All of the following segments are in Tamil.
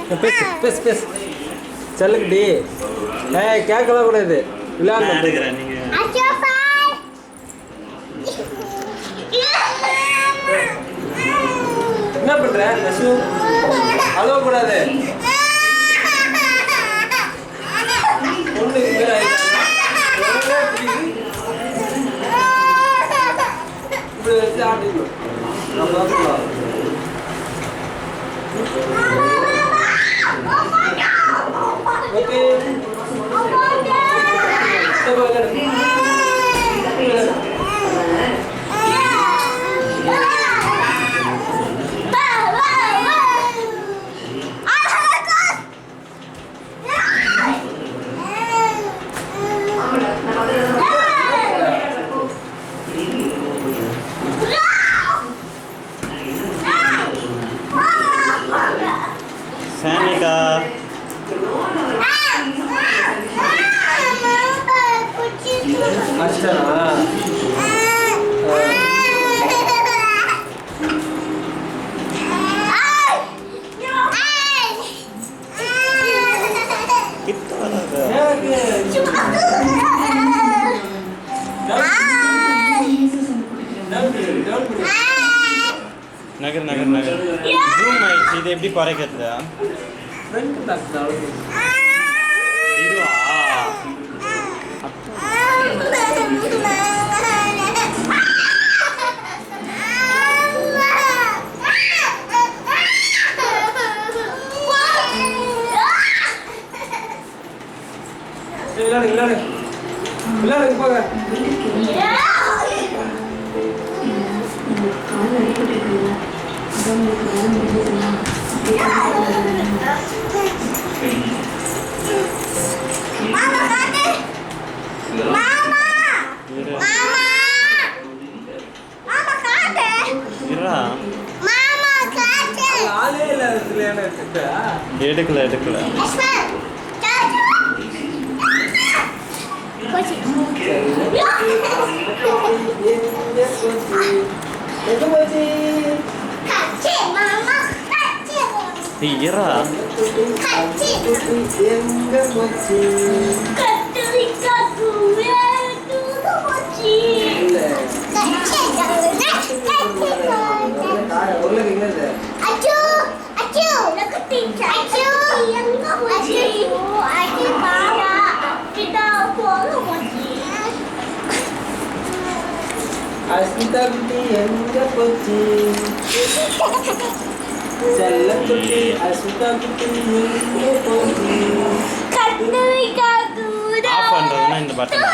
பேசு பேசு பேசு செல்லுக்குடி. கேட்கலாம் கூடாது. விளையாண்டு என்ன பண்ற நசு? அழுவ கூடாது. பொண்ணுக்கு மேல இப்படி வச்சு ஆட்டிக்கணும். ஓகே சாமிகா நகர் நகர் நகர் ஜூம் ஆயிடுச்சு. இது எப்படி குறைக்கிறதா? இதுவா விளையாடு விளையாடு விளையாடு போங்க. எடுக்கல எடுக்கல. Ira. Asita kuti enga pochi Jalan kuti asita kuti enga pochi off பண்றதுன்னா இந்த பட்டனா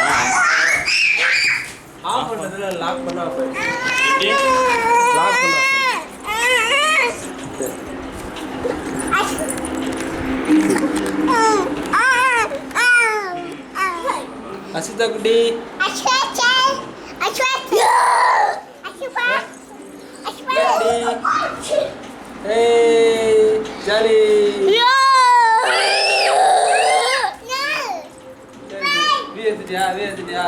ஆஃப் பண்றதுல லாக் பண்ணா போய் எப்படி லாக் பண்ணா Asita kuti Hey, Jali. Lihat dia, lihat dia.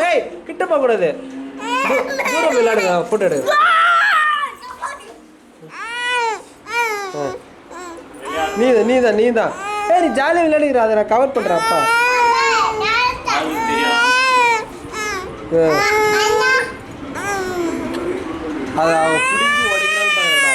Hey, kita apa kuda deh? Dulu bilang dengan foto deh. நீதான் ஏய் நீ ஜாலியாக விளையாடுகிற அதை நான் கவர் பண்ணுறேன் அப்பா. அதை அவன் பிடிச்சி உடைக்கிறான்னு பாருடா.